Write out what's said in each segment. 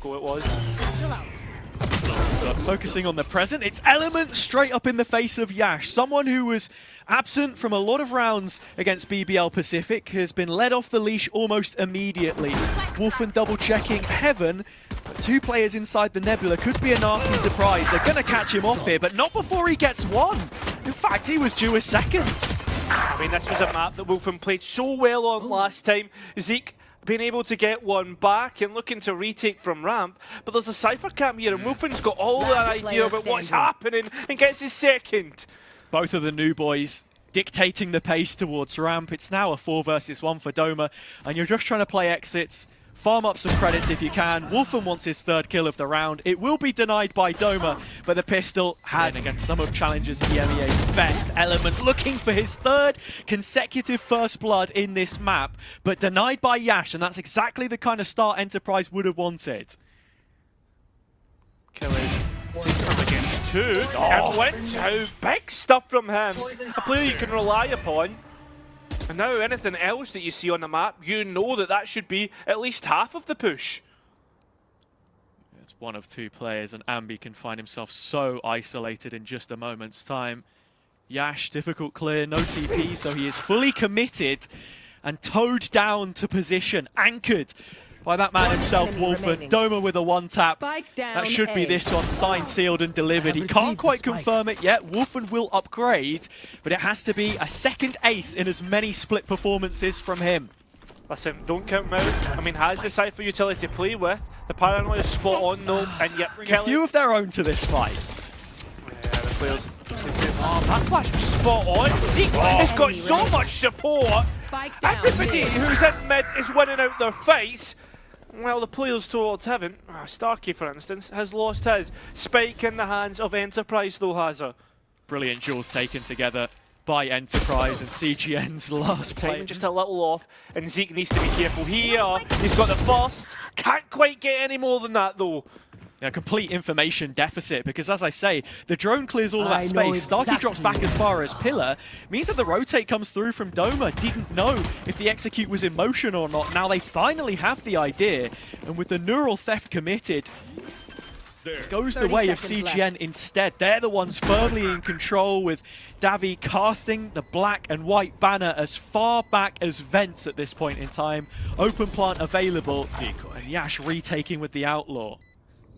ago it was. But focusing on the present, it's Element straight up in the face of Yash. Someone who was absent from a lot of rounds against BBL Pacific has been let off the leash almost immediately. Wolfen double checking Heaven. But two players inside the Nebula could be a nasty surprise. They're going to catch him off here, but not before he gets one. In fact, he was due a second. I mean, this was a map that Wolfen played so well on last time. Zeke being able to get one back and looking to retake from ramp, but there's a Cypher camp here and Wolfen's got all the idea about what's happening and gets his second. Both of the new boys dictating the pace towards ramp. It's now a 4 versus 1 for Doma, and you're just trying to play exits. Farm up some credits if you can. Wolfen wants his third kill of the round. It will be denied by Doma, but the pistol has against some of Challenger's EMEA's best. Element looking for his third consecutive first blood in this map, but denied by Yash, and that's exactly the kind of start Enterprise would have wanted. Kill is from against two, and went to big stuff from him. A player you can rely upon. And now anything else that you see on the map, you know that that should be at least half of the push. It's one of two players, and Ambi can find himself so isolated in just a moment's time. Yash, difficult clear, no TP, so he is fully committed and towed down to position, anchored by that man himself, Wolfen. Doma with a one-tap. That should be this one, signed, sealed, and delivered. He can't quite confirm it yet. Wolfen will upgrade, but it has to be a second ace in as many split performances from him. Listen, don't count him out. I mean, has the Cypher utility to play with. The paranoia is spot on though, and yet Bring a few of their own to this fight. Yeah, the players. Oh, that flash was spot on. Zeke has got so much support. Everybody who's in mid is winning out their fights. Well, the players towards Heaven, Starkey for instance, has lost his. Spike in the hands of Enterprise though, has her. Brilliant duels taken together by Enterprise, and CGN's last play. Timing just a little off, and Zeke needs to be careful here. He's got the first. Can't quite get any more than that though. A complete information deficit, because as I say, the drone clears all that space. Starkey drops back as far as Pillar. Means that the rotate comes through from Doma. Didn't know if the execute was in motion or not. Now they finally have the idea, and with the neural theft committed, it goes the way of CGN instead. They're the ones firmly in control, with Davi casting the black and white banner as far back as vents at this point in time. Open plant available, and Yash retaking with the Outlaw.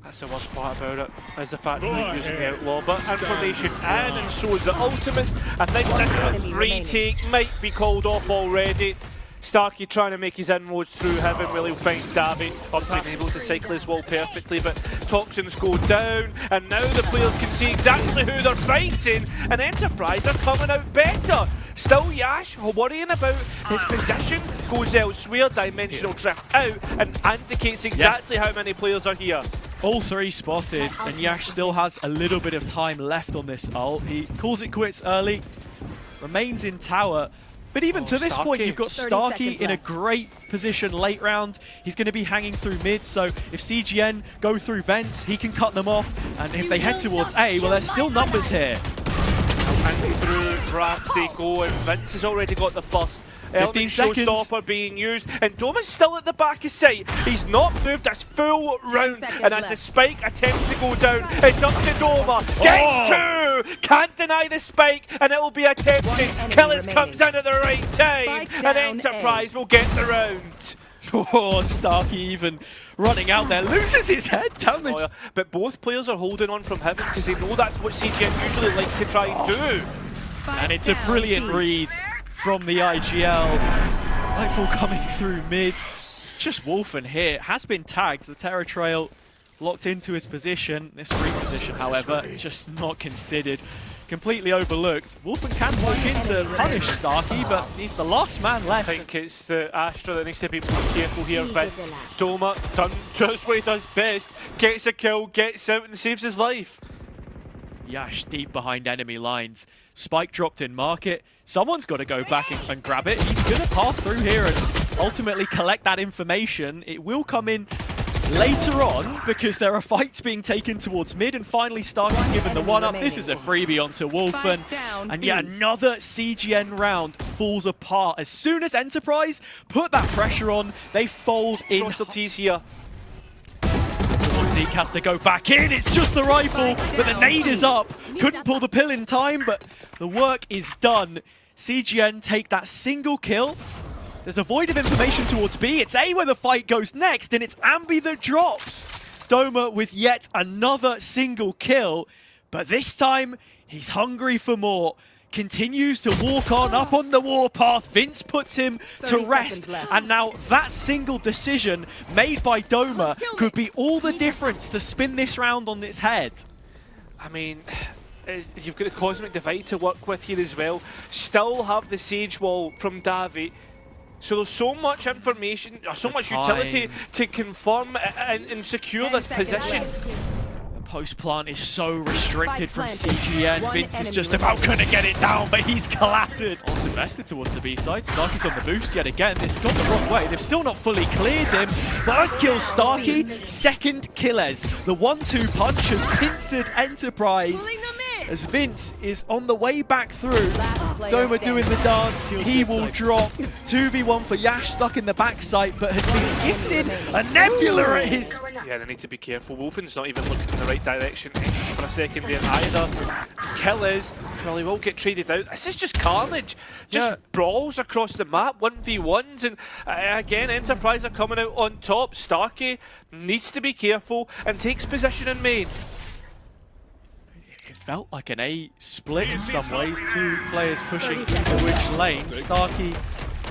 That's the worst part about it, is the fact that they're using the Outlaw, but information in, and so is the ultimates. I think this retake might be called off already. Starkey trying to make his inroads through Heaven, will he'll find Davi. Obviously able to cycle his wall perfectly, but toxins go down, and now the players can see exactly who they're fighting, and Enterprise are coming out better. Still Yash worrying about his position, goes elsewhere, dimensional drift out, and indicates exactly how many players are here. All three spotted, and Yash still has a little bit of time left on this ult. He calls it quits early, remains in tower, but even to this point, you've got Starkey in a great position late round. He's going to be hanging through mid, so if CGN go through vents, he can cut them off, and if they head towards A, well, there's still numbers here. And through ramps they go, and Vince has already got the first. 15 seconds. Showstopper being used, and Doma's still at the back of sight. He's not moved this full round, and as the spike attempts to go down, it's up to Doma. Gets two! Can't deny the spike, and it will be attempted. Killers comes in at the right time, and Enterprise will get the round. Oh, Starkey even running out there, loses his head damage. But both players are holding on from Heaven because they know that's what CGN usually like to try and do. And it's a brilliant read from the IGL. Nightfall coming through mid. It's just Wolfen here. Has been tagged. The Terror Trail locked into his position. This reposition, however, just not considered. Completely overlooked. Wolfen can walk in to punish Starkey, but he's the last man left. I think it's the Astra that needs to be most careful here. Vince Doma done just what he does best. Gets a kill, gets out and saves his life. Yash deep behind enemy lines. Spike dropped in market. Someone's got to go back and grab it. He's going to pass through here and ultimately collect that information. It will come in later on because there are fights being taken towards mid, and finally Starkey's given the one-up. This is a freebie onto Wolfen. And yet another CGN round falls apart. As soon as Enterprise put that pressure on, they fold in. Here. Zeke has to go back in. It's just the rifle, but the nade is up. Couldn't pull the pill in time, but the work is done. CGN take that single kill. There's a void of information towards B. It's A where the fight goes next, and it's Ambi that drops. Doma with yet another single kill, but this time he's hungry for more. Continues to walk on up on the warpath. Vince puts him to rest, and now that single decision made by Doma could be all the difference to spin this round on its head. I mean, you've got the Cosmic Divide to work with here as well. Still have the Sage Wall from Davi. So there's so much information, so much utility to confirm and secure this position. Post plant is so restricted from CGN. Vince is just about going to get it down, but he's collapsed. Also invested towards the B side. Starkey's on the boost yet again. It's gone the wrong way. They've still not fully cleared him. First kill Starkey, second Killes. The 1-2 punch has pincered Enterprise as Vince is on the way back through. Doma doing the dance. He will drop. 2v1 for Yash, stuck in the backside, but has been gifted a Nebula at his... Yeah, they need to be careful. Wolfen's not even looking in the right direction for a second there either. Killes, well, he will get traded out. This is just carnage. Just brawls across the map, 1v1s, and again, Enterprise are coming out on top. Starkey needs to be careful and takes position in main. It felt like an A split in some ways. Two players pushing into which lane. Starkey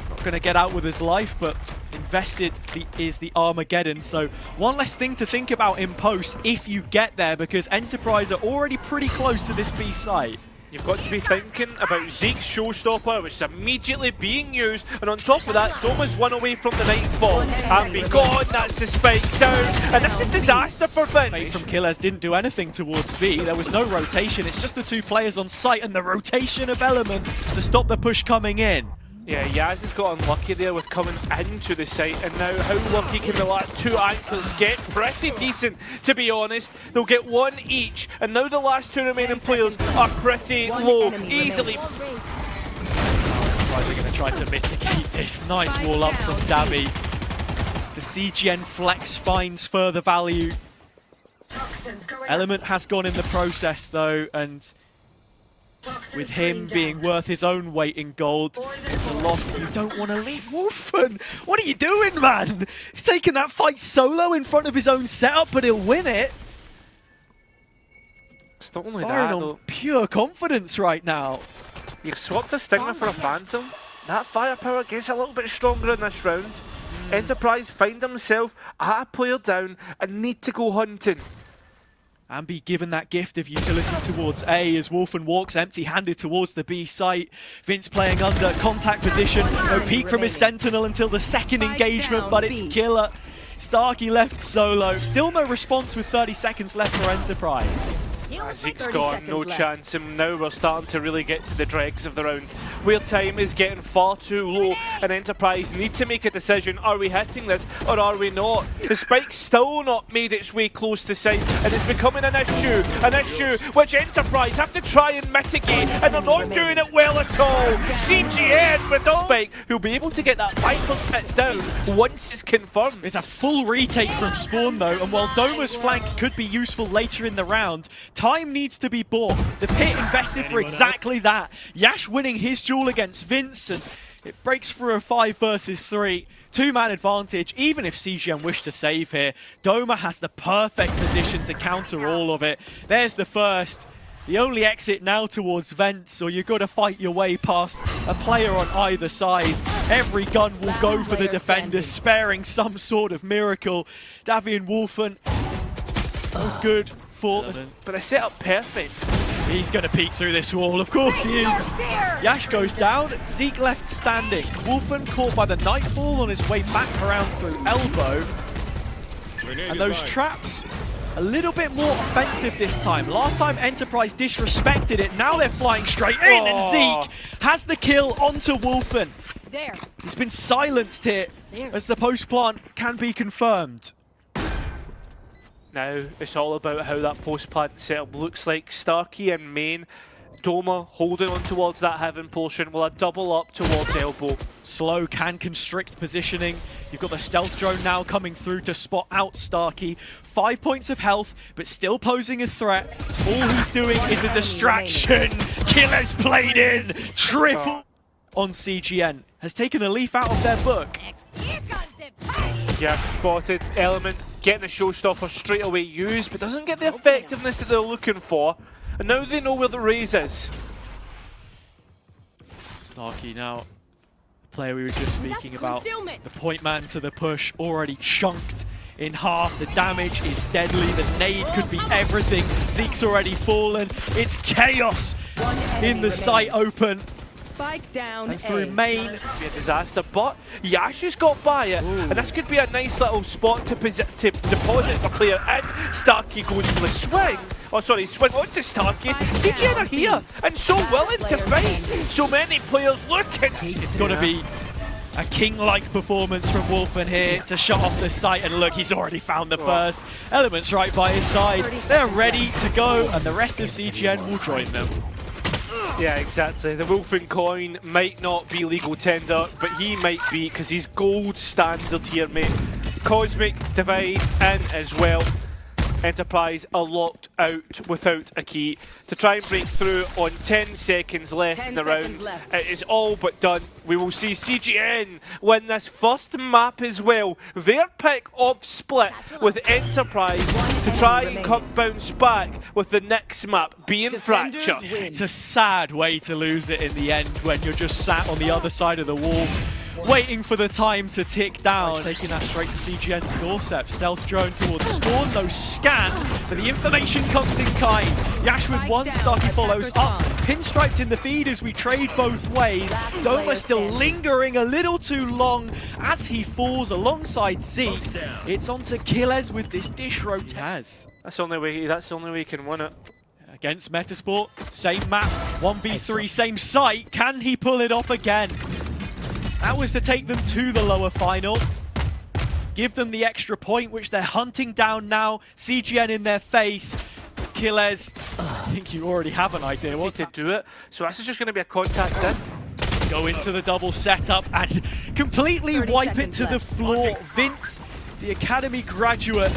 not going to get out with his life, but invested is the Armageddon. So one less thing to think about in post if you get there, because Enterprise are already pretty close to this B site. You've got to be thinking about Zeke's showstopper, which is immediately being used, and on top of that, Doma's one away from the nightfall. And be gone, that's the spike down, and that's a disaster for Vince. Face from Killes didn't do anything towards B. There was no rotation. It's just the two players on site and the rotation of Element to stop the push coming in. Yeah, Yaz has got unlucky there with coming into the site, and now how lucky can the last two anchors get? Pretty decent, to be honest. They'll get one each, and now the last two remaining players are pretty low, easily. Enterprise are going to try to mitigate this. Nice wall up from Davi. The CGN flex finds further value. Element has gone in the process though, and with him being worth his own weight in gold, it's a loss that you don't want to leave. Wolfen, what are you doing, man? He's taking that fight solo in front of his own setup, but he'll win it. It's not only Firing that, on though. Pure confidence right now. You've swapped a Stinger for a Phantom. That firepower gets a little bit stronger in this round. Enterprise find themselves at a player down and need to go hunting. Ambi given that gift of utility towards A as Wolfen walks empty-handed towards the B site. Vince playing under contact position. No peek from his Sentinel until the second engagement, but it's killer. Starkey left solo. Still no response with 30 seconds left for Enterprise. Zeke's got no chance, and now we're starting to really get to the dregs of the round, where time is getting far too low, and Enterprise need to make a decision. Are we hitting this, or are we not? The spike's still not made its way close to site, and it's becoming an issue which Enterprise have to try and mitigate, and they're not doing it well at all. CGN with the spike, who'll be able to get that Viper's pit down once it's confirmed. It's a full retake from Spawn though, and while Doma's flank could be useful later in the round, time needs to be bought. The pit invested for exactly that. Yash winning his duel against Vince, and it breaks through a 5 versus 3. Two-man advantage, even if CGN wish to save here. Doma has the perfect position to counter all of it. There's the first. The only exit now towards Vents, or you've got to fight your way past a player on either side. Every gun will go for the defenders, sparing some sort of miracle. Davi and Wolfen, both good. But they set up perfect. He's going to peek through this wall, of course he is. Yash goes down, Zeke left standing. Wolfen caught by the Nightfall on his way back around through elbow. And those traps, a little bit more offensive this time. Last time Enterprise disrespected it, now they're flying straight in, and Zeke has the kill onto Wolfen. He's been silenced here as the post plant can be confirmed. Now it's all about how that post-plant setup looks like. Starkey and main, Doma holding on towards that heaven portion will a double up towards elbow. Slow can constrict positioning. You've got the stealth drone now coming through to spot out Starkey. 5 points of health, but still posing a threat. All he's doing is a distraction. Killer's played in. Triple on CGN. Has taken a leaf out of their book. Yeah, spotted. Element getting the showstopper straight away used, but doesn't get the effectiveness that they're looking for. And now they know where the raise is. Starkey now, the player we were just speaking about. The point man to the push, already chunked in half. The damage is deadly. The nade could be everything. Zeke's already fallen. It's chaos in the site open. Spike down And through main. Be a disaster, but Yash has got by it, and this could be a nice little spot to deposit a player in. Starkey goes for the swing. Oh, sorry, swing onto Starkey. CGN are here and so willing to fight. So many players looking. It's got to be a king-like performance from Wolfen here to shut off the site, and look, he's already found the first. Element's right by his side. They're ready to go, and the rest of CGN will join them. Yeah, exactly. The Wolfen coin might not be legal tender, but he might be, because he's gold standard here, mate. Cosmic Divide in as well. Enterprise are locked out without a key. To try and break through on 10 seconds left in the round, it is all but done. We will see CGN win this first map as well. Their pick of split with Enterprise to try and bounce back with the next map being Fracture. It's a sad way to lose it in the end when you're just sat on the other side of the wall, waiting for the time to tick down. Taking that straight to CGN's doorstep. Stealth drone towards Spawn, no scan, but the information comes in kind. Yash with one, Starkey follows up. Pinstriped in the feed as we trade both ways. Doma still lingering a little too long as he falls alongside Zeke. It's onto Killers with this dish rotate. That's the only way he can win it. Against Metasport, same map, 1v3, same site. Can he pull it off again? That was to take them to the lower final. Give them the extra point, which they're hunting down now. CGN in their face. Killers, I think you already have an idea what to do it. So this is just going to be a contact in. Go into the double setup and completely wipe it to the floor. Vince, the academy graduate,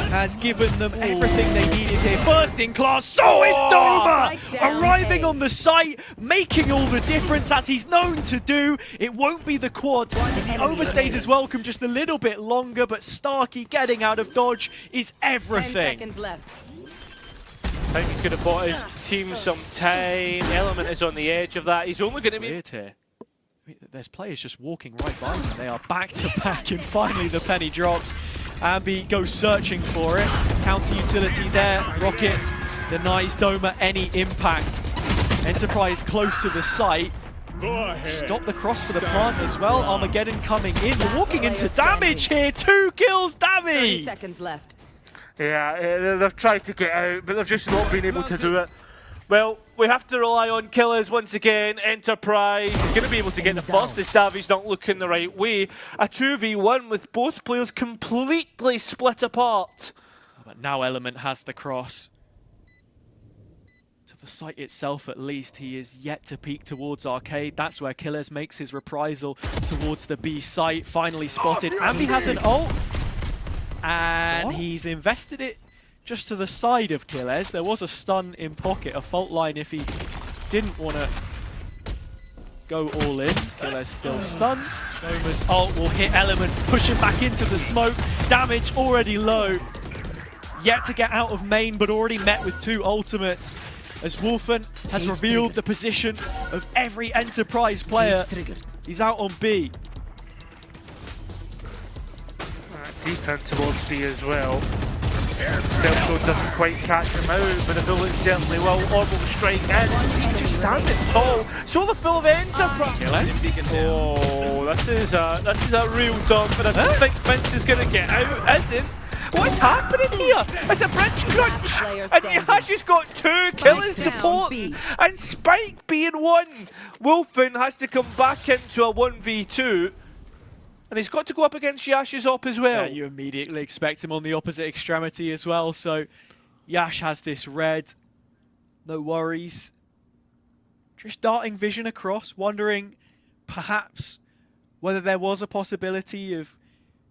has given them everything they needed here. First in class, so is Doma! Arriving on the site, making all the difference as he's known to do. It won't be the quad as he overstays his welcome just a little bit longer, but Starkey getting out of dodge is everything. 10 seconds left. I think he could have bought his team some time. Element is on the edge of that. He's only going to be... Weird here. There's players just walking right by them. They are back to back, and finally the penny drops. Ambi goes searching for it. Counter utility there. Rocket denies Doma any impact. Enterprise close to the site. Stop the cross for the plant as well. Armageddon coming in. We're walking into damage here. 2 kills, 30 Dammy! seconds left. Yeah, they've tried to get out, but they've just not been able to do it. Well, we have to rely on Killers once again. Enterprise is going to be able to get the first as Davi's not looking the right way. A 2v1 with both players completely split apart. But now Element has the cross. To the site itself at least, he is yet to peek towards Arcade. That's where Killers makes his reprisal towards the B site. Finally spotted. Ambi has an ult. And he's invested it just to the side of Killers. There was a stun in pocket, a fault line if he didn't want to go all in. Killers still stunned. Doma's ult will hit Element, push him back into the smoke. Damage already low. Yet to get out of main, but already met with 2 ultimates. As Wolfen has revealed the position of every Enterprise player. He's out on B. Deep in towards B as well. Stealth Zone doesn't quite catch him out, but the bullet certainly will. Orbital strike in. Zeke just standing tall. So the full of Enterprise. Oh, this is a real dump, and I don't think Vince is going to get out, isn't? What's happening here? It's a bridge crunch, and Yash has got 2 Killers support, and Spike being 1. Wolfen has to come back into a 1v2. And he's got to go up against Yash's op as well. Yeah, you immediately expect him on the opposite extremity as well. So Yash has this red. No worries. just darting vision across, wondering perhaps whether there was a possibility of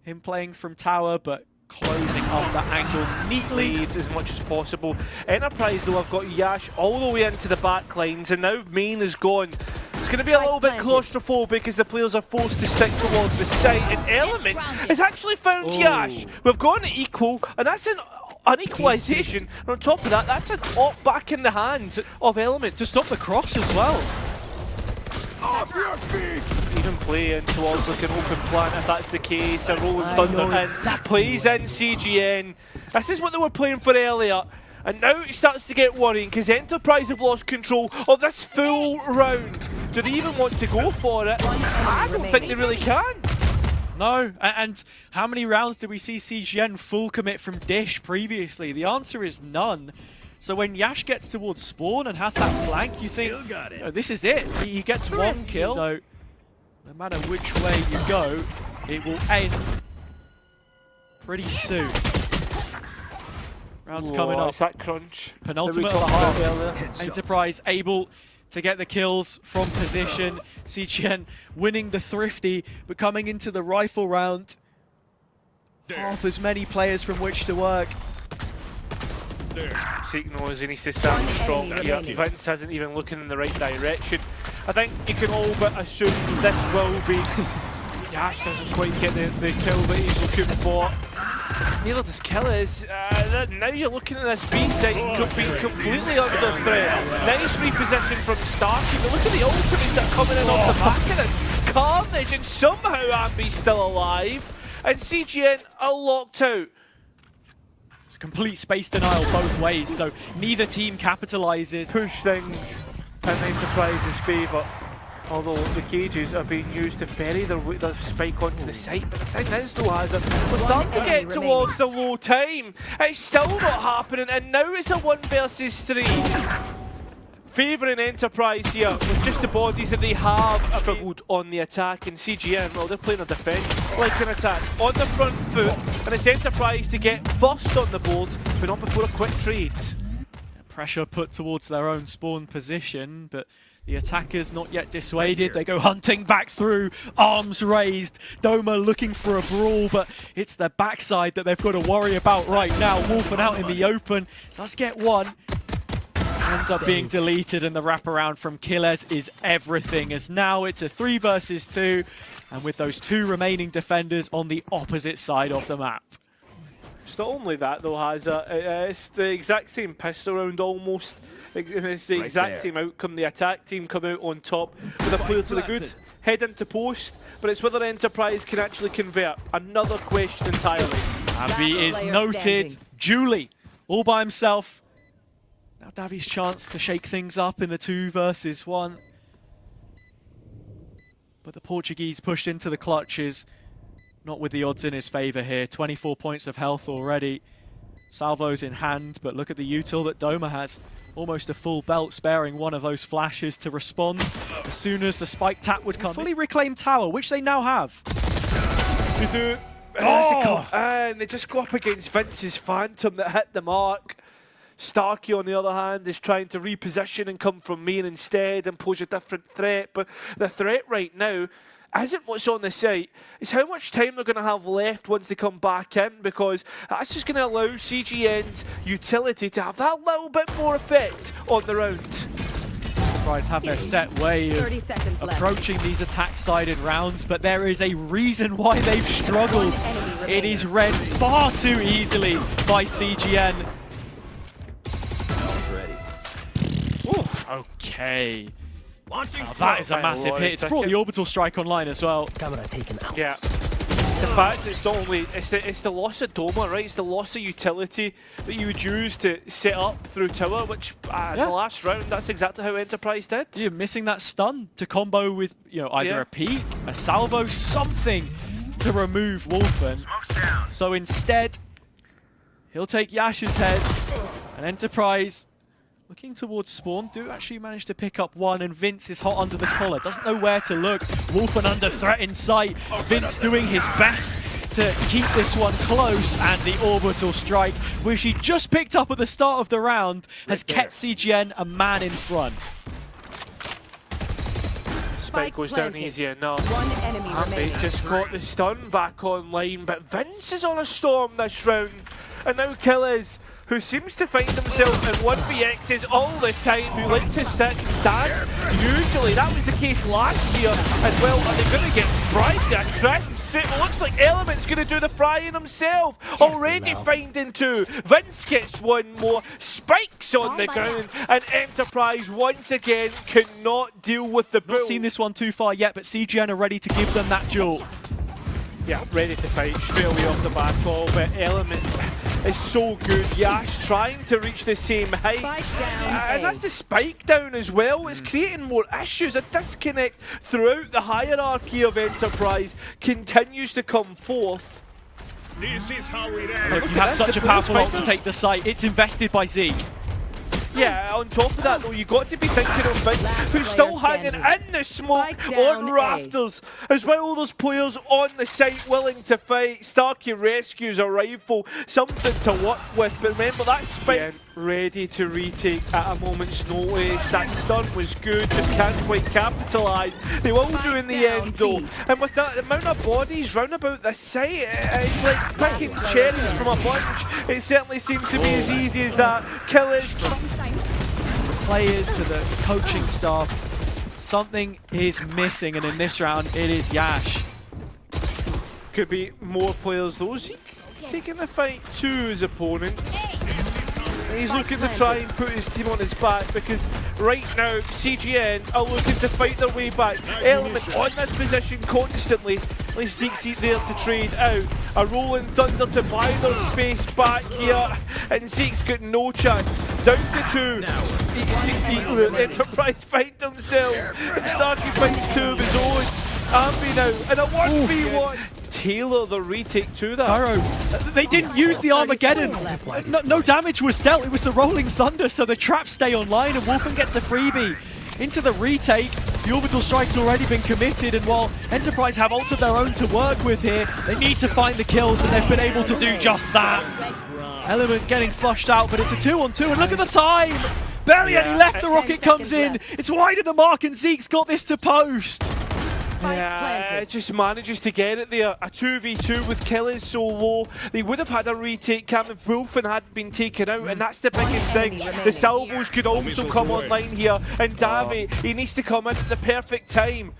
him playing from tower, but closing up that angle neatly. Lead as much as possible. Enterprise, though, have got Yash all the way into the back lines, and now main is gone. It's going to be a little bit claustrophobic as the players are forced to stick towards the site, and Element has actually found Yash. We've gone to equal, and that's an equalisation. And on top of that, that's an op back in the hands of Element. To stop the cross as well. Even play in towards like an open plan if that's the case. A rolling thunder and plays in CGN. This is what they were playing for earlier. And now it starts to get worrying because Enterprise have lost control of this full round. Do they even want to go for it? I don't think they really can. No, and how many rounds did we see CGN full commit from Dish previously? The answer is none. So when Yash gets towards spawn and has that flank, you think, oh, this is it. He gets one kill. So no matter which way you go, it will end pretty soon. Round's coming up. It's that crunch. Penultimate of the half. Enterprise able to get the kills from position. CGN winning the Thrifty, but coming into the rifle round, half as many players from which to work. Seek knows he needs to stand strong here. Vince isn't even looking in the right direction. I think you can all but assume this will be... Yash doesn't quite get the kill that he's looking for. Neither does Killers. Now you're looking at this B site being completely under threat. Nice reposition from Starkey, but look at the ultimates that are coming in off the back of this. Carnage, and somehow Ambi's still alive. And CGN are locked out. It's complete space denial both ways, so neither team capitalizes. Push things in Enterprise's favour. Although the cages are being used to ferry the spike onto the site. But the thing is, though, we're starting to get towards the low time. It's still not happening, and now it's a 1 versus 3. Favouring Enterprise here with just the bodies that they have struggled on the attack. And CGN, well, they're playing a defence like an attack on the front foot. And it's Enterprise to get first on the board, but not before a quick trade. Pressure put towards their own spawn position, but the attackers not yet dissuaded. They go hunting back through, arms raised. Doma looking for a brawl, but it's the backside that they've got to worry about right now. Wolfen out in the open, does get one. Ends up being deleted, and the wraparound from Killers is everything, as now it's a 3 versus 2, and with those 2 remaining defenders on the opposite side of the map. It's not only that, though, it's the exact same pistol round almost. It's the exact same outcome. The attack team come out on top with a player to the good, head into post, but it's whether Enterprise can actually convert. Another question entirely. Ambi is noted. Julie, all by himself. Now Davi's chance to shake things up in the 2 versus 1. But the Portuguese pushed into the clutches, not with the odds in his favour here. 24 points of health already. Salvos in hand, but look at the util that Doma has. Almost a full belt, sparing one of those flashes to respond as soon as the spike tap would come. Fully reclaimed tower, which they now have. They do. And they just go up against Vince's Phantom that hit the mark. Starkey, on the other hand, is trying to reposition and come from main instead and pose a different threat. But the threat right now isn't what's on the site. It's how much time they're going to have left once they come back in, because that's just going to allow CGN's utility to have that little bit more effect on the round. Enterprise have their set way of approaching these attack-sided rounds, but there is a reason why they've struggled. It is read far too easily by CGN. Okay. That is a massive hit. It's brought the orbital strike online as well. Camera taken out. Yeah. It's the fact it's not only it's the loss of Doma, right? It's the loss of utility that you would use to set up through tower, which in the last round, that's exactly how Enterprise did. You're missing that stun to combo with, you know, either a peek, a salvo, something to remove Wolfen. So instead, he'll take Yash's head, and Enterprise, looking towards spawn, do actually manage to pick up one, and Vince is hot under the collar. Doesn't know where to look. Wolfen under threat in sight. Vince doing his best to keep this one close, and the orbital strike, which he just picked up at the start of the round, has kept CGN a man in front. spike goes down easy enough. One enemy remaining. Just got the stun back online, but Vince is on a storm this round. And now Killers, who seems to find himself in 1vx's all the time, who like to sit and stand. Usually, that was the case last year as well. Are they going to get fried to a crisp? It looks like Element's going to do the frying himself. Already finding two. Vince gets one more. Spikes on the ground. And Enterprise, once again, cannot deal with the bull. Not seen this one too far yet, but CGN are ready to give them that duel. Yeah, ready to fight straight away off the back wall, but Element is so good. Yash trying to reach the same height. And that's the spike down as well. It's creating more issues. A disconnect throughout the hierarchy of Enterprise continues to come forth. This is how it Look, you have such a powerful ult to take the site. It's invested by Zeke. Yeah, on top of that though, you got to be thinking of Vince, who's still hanging in the smoke on rafters, as well as those players on the site willing to fight. Starkey rescues a rifle, something to work with, but remember that spike ready to retake at a moment's notice. That stun was good, but can't quite capitalise. They will do in the end though, and with that amount of bodies round about this site, it's like picking cherries from a bunch. It certainly seems to be as easy as that. Killers. Players to the coaching staff, something is missing, and in this round it is Yash. Could be more players though. Zeke taking the fight to his opponents. He's looking to try and put his team on his back because right now CGN are looking to fight their way back. Element on this position constantly. At least Zeke's there to trade out. A rolling thunder to buy their space back here, and Zeke's got no chance. Down to two. Enterprise find themselves. Starkey finds two of his own. Ambi now in a 1v1. Tailor the retake to that. Arrow, they didn't use the Armageddon. No damage was dealt. It was the rolling thunder, so the traps stay online, and Wolfen gets a freebie. Into the retake, the orbital strike's already been committed, and while Enterprise have ults of their own to work with here, they need to find the kills, and they've been able to do just that. Element getting flushed out, but it's a 2-on-2, and look at the time! Barely any left, the rocket comes in. It's wide of the mark, and Zeke's got this to post. Yeah, it just manages to get it there. A 2v2 with Killers so low. They would have had a retake cam if Wolfen hadn't been taken out, and that's the biggest thing. The salvos could also come online here, and Davy, he needs to come in at the perfect time.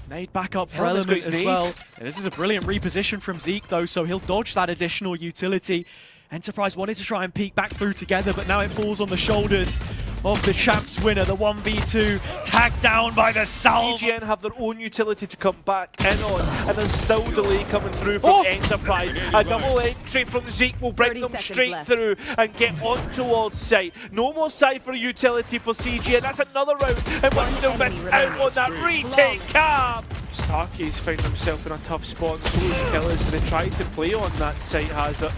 Nade back up for Element as well. Yeah, this is a brilliant reposition from Zeke though, so he'll dodge that additional utility. Enterprise wanted to try and peek back through together, but now it falls on the shoulders of the champs winner, the 1v2, tagged down by the salvo. CGN have their own utility to come back in on, and there's still delay coming through from Enterprise. A double entry from Zeke will bring them straight through and get on towards site. No more Cypher utility for CGN. That's another round, and we're still missed out on that retake cam. Starkey's found himself in a tough spot, and so is Killers. They try to play on that site hazard.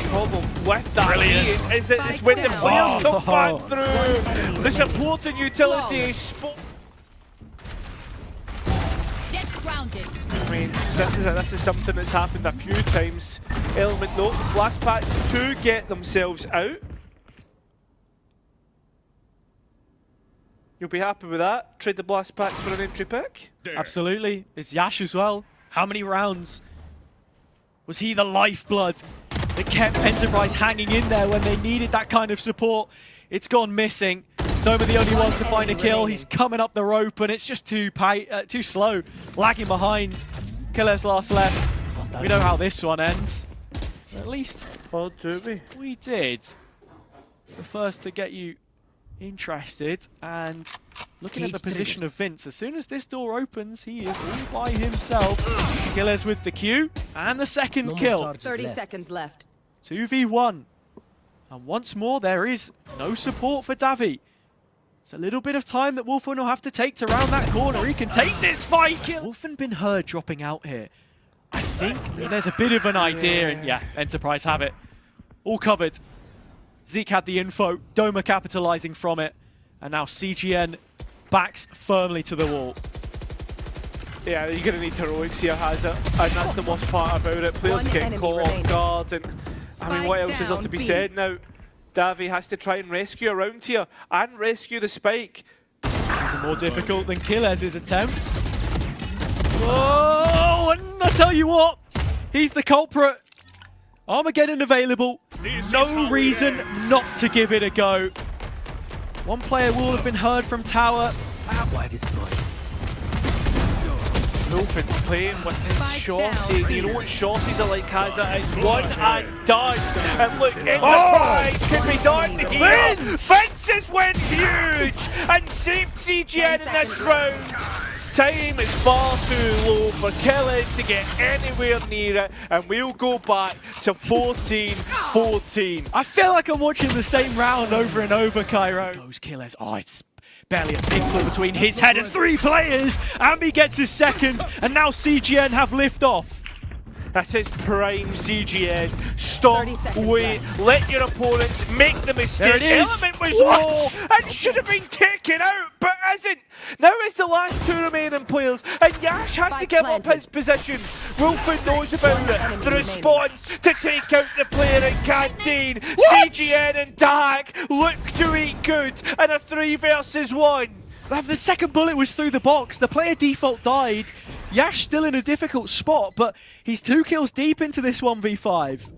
Problem with that is that it's when the players come back through. The supporting utility is I mean, this is something that's happened a few times. Element though, last patch to get themselves out. You'll be happy with that? Trade the blast packs for an entry pick? Absolutely. It's Yash as well. How many rounds? Was he the lifeblood that kept Enterprise hanging in there when they needed that kind of support? It's gone missing. Doma the only one to find a kill. He's coming up the rope, and it's just too slow. Lagging behind. Killer's last left. We know how this one ends. At least, well, do we? We did. It's the first to get you interested, and looking at the position of Vince, as soon as this door opens, he is all by himself. Killers with the Q, and the second kill. 30 seconds left. 2v1. And once more, there is no support for Davy. It's a little bit of time that Wolfen will have to take to round that corner. He can take this fight. Has Wolfen been heard dropping out here? I think there's a bit of an idea, and yeah, Enterprise have it. All covered. Zeke had the info, Doma capitalizing from it, and now CGN backs firmly to the wall. Yeah, you're going to need heroics here, Hazard, and that's the most part about it. Players getting caught off guard, and I mean, what else is there to be said now? Davy has to try and rescue around here, and rescue the spike. It's even more difficult than Killez's attempt. Oh, and I tell you what, he's the culprit. Armageddon available. No reason not to give it a go. One player will have been heard from tower. Wolfen's playing with his shorty. You know what shorties are like, Kaza? It's one and done. And look, Enterprise can be done here. Vince has went huge and saved CGN in this round. Time is far too low for Killers to get anywhere near it, and we'll go back to 14-14. I feel like I'm watching the same round over and over, Cairo. Those Killers, oh, it's barely a pixel between his head and 3 players. Ami gets his second, and now CGN have liftoff. This is prime CGN. Stop, wait, let your opponents make the mistake. There it is. Element was low and should have been taken out, but isn't. Now it's the last 2 remaining players, and Yash has to give up his position. Wolfen knows about it. The response to take out the player in Canteen. CGN and Dak look to eat good in a 3 versus 1. The second bullet was through the box. The player default died. Yash still in a difficult spot, but he's 2 kills deep into this 1v5.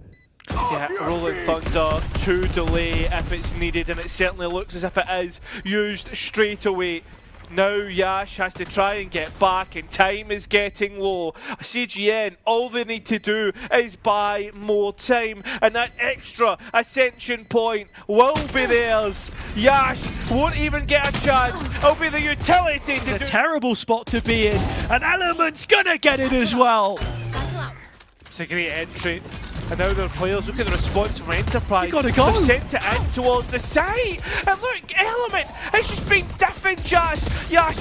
Yeah, Rolling Thunder to delay if it's needed, and it certainly looks as if it is used straight away. Now Yash has to try and get back, and time is getting low. CGN, all they need to do is buy more time, and that extra ascension point will be theirs. Yash won't even get a chance. It'll be the utility It's to a do. terrible spot to be in, and Element's gonna get it as well. It's a great entry. And now their players, look at the response from Enterprise. They gotta go. They've sent it in towards the site. And look, Element, it's just been different, Yash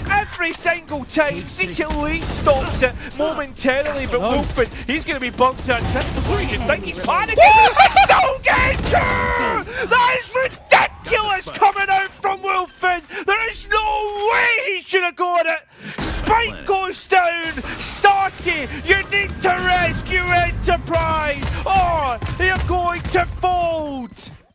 every single time. Zeke at least stops it momentarily, but Wolfen, he's going to be bumped to a triple, so you should think he's panicking. And still getting 2! That is ridiculous coming out from Wolfen. There is no way he should have got it.